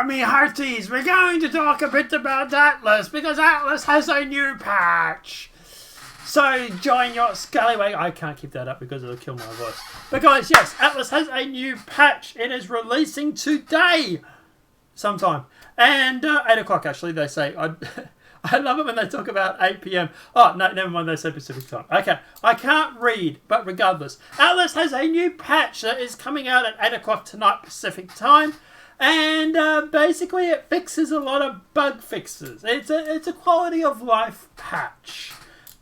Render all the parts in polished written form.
me hearties, we're going to talk a bit about Atlas because Atlas has a new patch. So join your scallywag. I can't keep that up because it'll kill my voice. But guys, yes, Atlas has a new patch. It is releasing today, sometime, and 8 o'clock actually. They say. I love it when they talk about 8 p.m. Oh, no, never mind. They say Pacific time. Okay, I can't read, but regardless, Atlas has a new patch that is coming out at 8 o'clock tonight Pacific time. And basically it fixes a lot of bug fixes. It's a quality of life patch.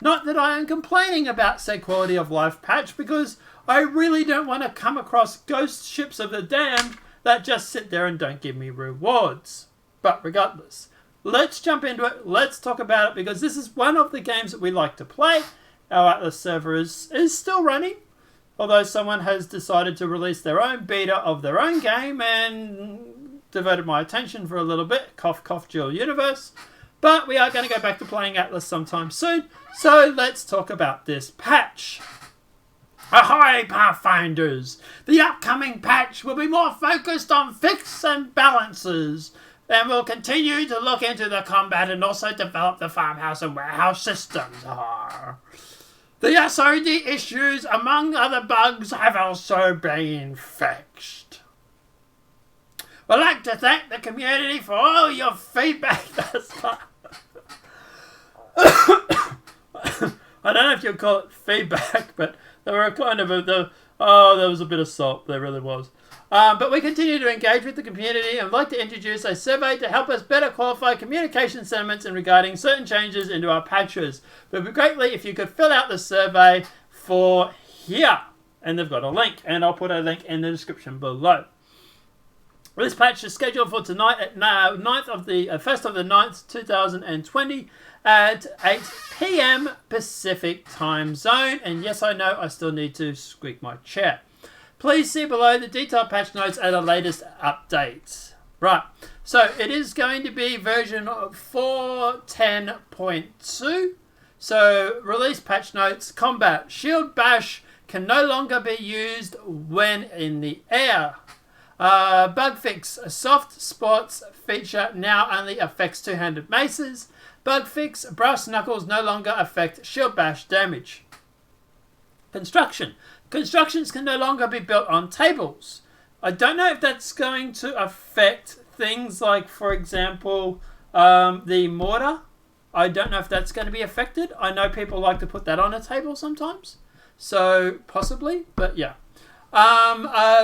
Not that I am complaining about said quality of life patch, because I really don't want to come across ghost ships of the damned that just sit there and don't give me rewards. But regardless, let's jump into it. Let's talk about it, because this is one of the games that we like to play. Our Atlas server is still running, although someone has decided to release their own beta of their own game and diverted my attention for a little bit. Cough, cough, dual universe. But we are going to go back to playing Atlas sometime soon. So let's talk about this patch. Ahoy, Pathfinders! The upcoming patch will be more focused on fixes and balances, and will continue to look into the combat and also develop the farmhouse and warehouse systems. The SOD issues, among other bugs, have also been fixed. I'd like to thank the community for all your feedback thus far. I don't know if you'll call it feedback, but there were kind of there was a bit of salt. There really was. But we continue to engage with the community and would like to introduce a survey to help us better qualify communication sentiments and regarding certain changes into our patches. It would be greatly if you could fill out the survey for here. And they've got a link, and I'll put a link in the description below. This patch is scheduled for tonight at 1st of the 9th, 2020 at 8 p.m. Pacific time zone. And yes, I know I still need to squeak my chair. Please see below the detailed patch notes at the latest updates. Right, so it is going to be version 410.2. So release patch notes, combat, shield bash can no longer be used when in the air. Bug fix, soft spots feature now only affects two-handed maces. Bug fix, brass knuckles no longer affect shield bash damage. Construction. Constructions can no longer be built on tables. I don't know if that's going to affect things like, for example, the mortar. I don't know if that's going to be affected. I know people like to put that on a table sometimes. So, possibly, but yeah.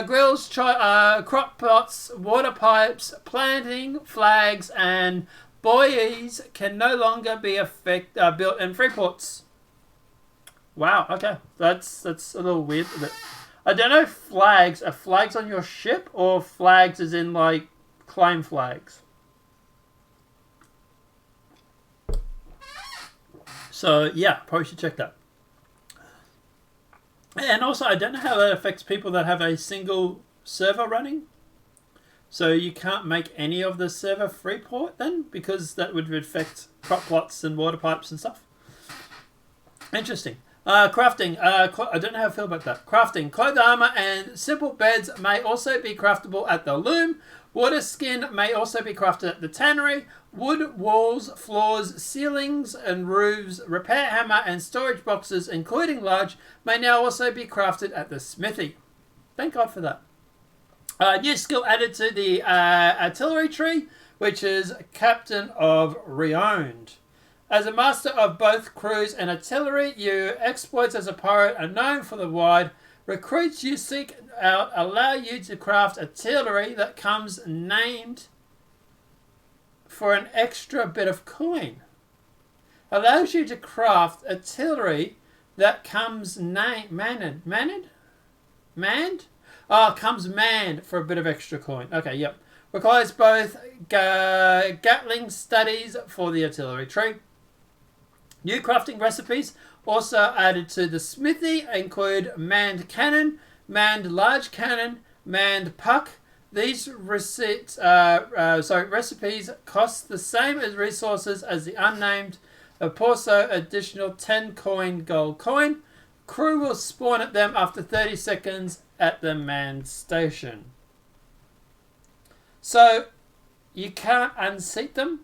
Grills, crop pots, water pipes, planting, flags, and buoys can no longer be built in freeports. Wow, okay. That's a little weird. But I don't know if flags are flags on your ship or flags as in like claim flags. So yeah, probably should check that. And also, I don't know how that affects people that have a single server running. So you can't make any of the server freeport then, because that would affect crop plots and water pipes and stuff. Interesting. Crafting. I don't know how I feel about that. Crafting. Cloth armor and simple beds may also be craftable at the loom. Water skin may also be crafted at the tannery. Wood walls, floors, ceilings and roofs, repair hammer and storage boxes, including large, may now also be crafted at the smithy. Thank God for that. New skill added to the artillery tree, which is Captain of Reowned. As a master of both crews and artillery, your exploits as a pirate are known for the wide. Recruits you seek out allow you to craft artillery that comes named for an extra bit of coin. Allows you to craft artillery that comes manned? Comes manned for a bit of extra coin. Okay, yep. Requires both Gatling studies for the artillery tree. New crafting recipes also added to the smithy include manned cannon, manned large cannon, manned puck. These recipes cost the same as resources as the unnamed Porso additional 10 coin gold coin. Crew will spawn at them after 30 seconds at the manned station. So, you can't unseat them,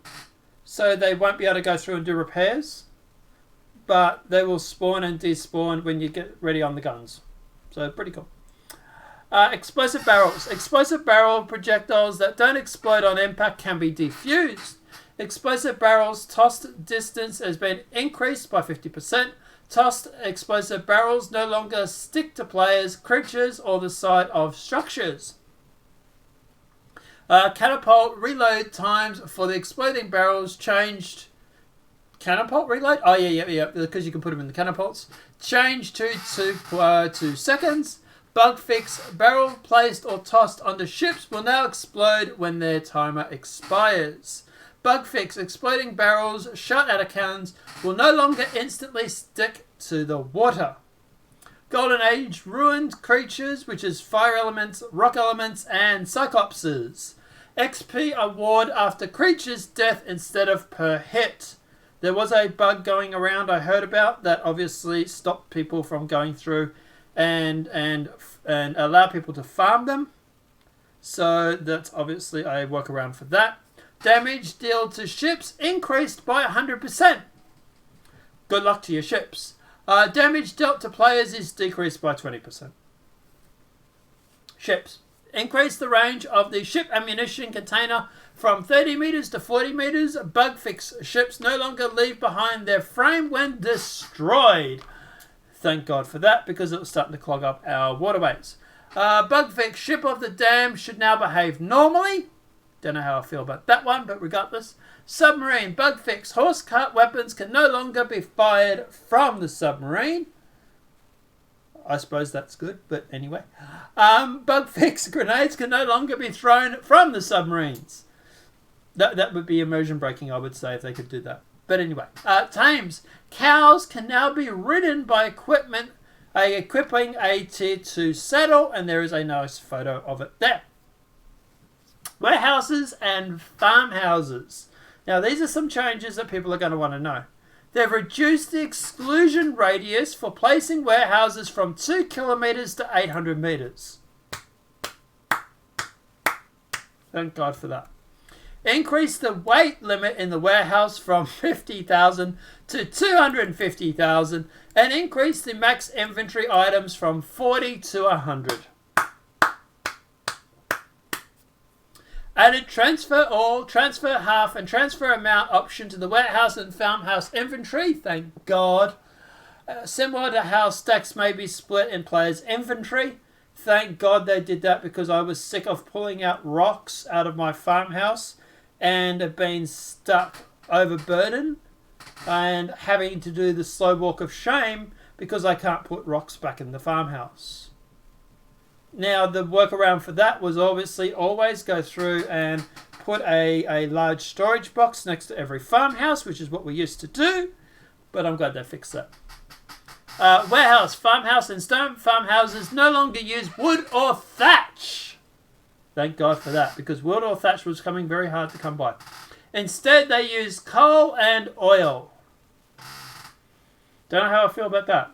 so they won't be able to go through and do repairs. But they will spawn and despawn when you get ready on the guns. So pretty cool. Explosive barrels. Explosive barrel projectiles that don't explode on impact can be defused. Explosive barrels tossed distance has been increased by 50%. Tossed explosive barrels no longer stick to players, creatures, or the side of structures. Catapult reload times for the exploding barrels changed. Catapult reload? Oh, yeah, because you can put them in the catapults. Changed to 2 seconds. Bug fix. Barrel placed or tossed onto ships will now explode when their timer expires. Bug fix. Exploding barrels shot out of cannons will no longer instantly stick to the water. Golden Age ruined creatures, which is fire elements, rock elements, and cyclopses. XP award after creature's death instead of per hit. There was a bug going around I heard about that obviously stopped people from going through and allow people to farm them. So that's obviously a workaround for that. Damage dealt to ships increased by 100%. Good luck to your ships. Damage dealt to players is decreased by 20%. Ships. Increase the range of the ship ammunition container from 30 meters to 40 meters. Bug fix. Ships no longer leave behind their frame when destroyed. Thank God for that, because it was starting to clog up our waterways. Bug fix. Ship of the dam should now behave normally. Don't know how I feel about that one, but regardless. Submarine. Bug fix. Horse cart weapons can no longer be fired from the submarine. I suppose that's good, but anyway. Bug fix. Grenades can no longer be thrown from the submarines. That would be immersion breaking, I would say, if they could do that. But anyway. Tames. Cows can now be ridden by equipping a tier 2 saddle, and there is a nice photo of it there. Warehouses and farmhouses. Now, these are some changes that people are going to want to know. They've reduced the exclusion radius for placing warehouses from 2 kilometers to 800 meters. Thank God for that. Increased the weight limit in the warehouse from 50,000 to 250,000 and increased the max inventory items from 40 to 100. Added transfer all, transfer half, and transfer amount option to the warehouse and farmhouse inventory. Thank God. Similar to how stacks may be split in players' inventory. Thank God they did that, because I was sick of pulling out rocks out of my farmhouse and being stuck overburdened and having to do the slow walk of shame because I can't put rocks back in the farmhouse. Now, the workaround for that was obviously always go through and put a large storage box next to every farmhouse, which is what we used to do, but I'm glad they fixed that. Warehouse, farmhouse, and stone farmhouses no longer use wood or thatch. Thank God for that, because wood or thatch was coming very hard to come by. Instead, they use coal and oil. Don't know how I feel about that.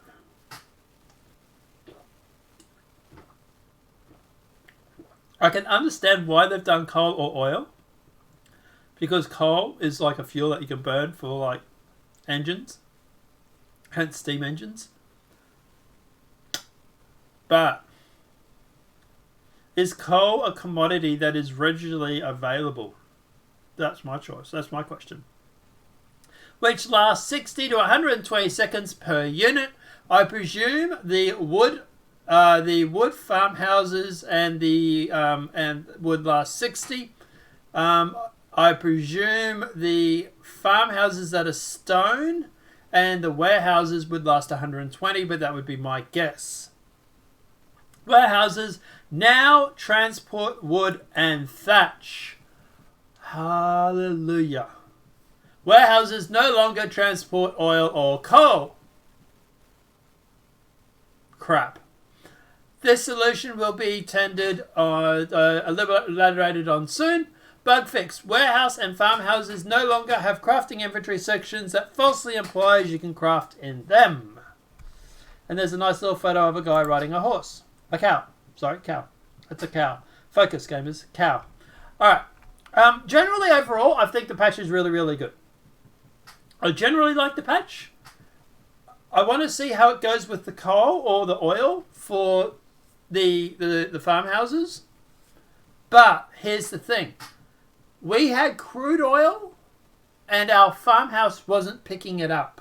I can understand why they've done coal or oil, because coal is like a fuel that you can burn for like engines, hence steam engines. But is coal a commodity that is readily available? That's my choice. That's my question. Which lasts 60 to 120 seconds per unit. I presume the wood farmhouses and would last 60. I presume the farmhouses that are stone and the warehouses would last 120, but that would be my guess. Warehouses now transport wood and thatch. Hallelujah. Warehouses no longer transport oil or coal. Crap. This solution will be tendered elaborated on soon. Bug fix. Warehouse and farmhouses no longer have crafting inventory sections that falsely implies you can craft in them. And there's a nice little photo of a guy riding a horse. A cow. Sorry, cow. It's a cow. Focus, gamers. Cow. Alright. Generally, overall, I think the patch is really, really good. I generally like the patch. I want to see how it goes with the coal or the oil for the farmhouses. But here's the thing. We had crude oil and our farmhouse wasn't picking it up.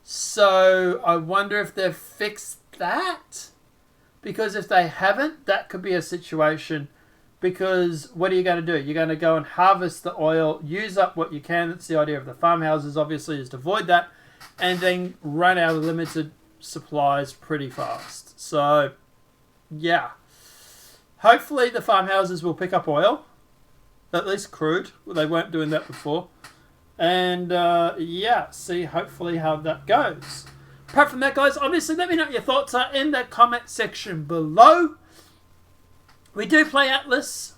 So I wonder if they've fixed that. Because if they haven't, that could be a situation. Because what are you going to do? You're going to go and harvest the oil, use up what you can. That's the idea of the farmhouses, obviously, is to avoid that. And then run out of limited supplies pretty fast. So, yeah. Hopefully the farmhouses will pick up oil. At least crude. They weren't doing that before. And, yeah, see hopefully how that goes. Apart from that, guys, obviously let me know what your thoughts are in the comment section below. We do play Atlas.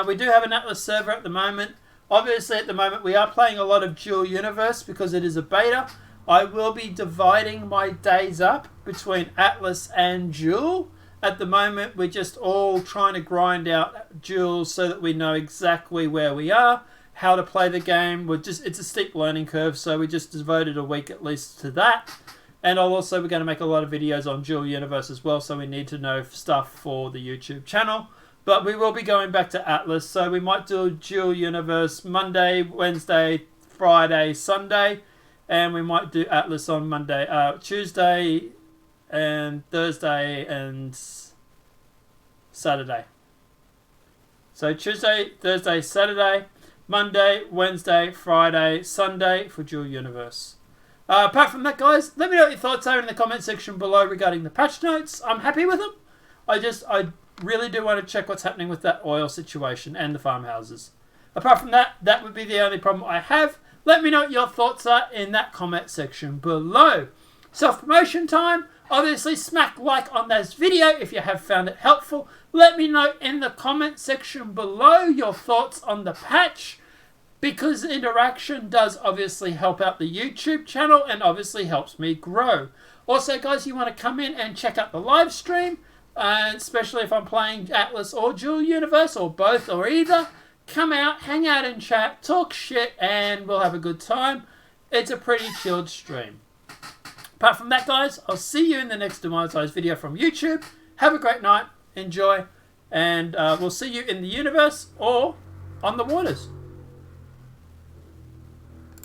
We do have an Atlas server at the moment. Obviously, at the moment, we are playing a lot of Dual Universe because it is a beta. I will be dividing my days up between Atlas and Dual. At the moment, we're just all trying to grind out Dual so that we know exactly where we are, how to play the game. It's a steep learning curve, so we just devoted a week at least to that. And we're going to make a lot of videos on Dual Universe as well, so we need to know stuff for the YouTube channel. But we will be going back to Atlas, so we might do Dual Universe Monday, Wednesday, Friday, Sunday. And we might do Atlas on Tuesday, and Thursday, and Saturday. So Tuesday, Thursday, Saturday, Monday, Wednesday, Friday, Sunday for Dual Universe. Apart from that, guys, let me know what your thoughts are in the comment section below regarding the patch notes. I'm happy with them. I really do want to check what's happening with that oil situation and the farmhouses. Apart from that, that would be the only problem I have. Let me know what your thoughts are in that comment section below. Self-promotion time. Obviously, smack like on this video if you have found it helpful. Let me know in the comment section below your thoughts on the patch, because interaction does obviously help out the YouTube channel and obviously helps me grow. Also, guys, you want to come in and check out the live stream, especially if I'm playing Atlas or Dual Universe or both or either. Come out, hang out in chat, talk shit, and we'll have a good time. It's a pretty chilled stream. Apart from that, guys, I'll see you in the next demonetized video from YouTube. Have a great night, enjoy, and we'll see you in the universe or on the waters.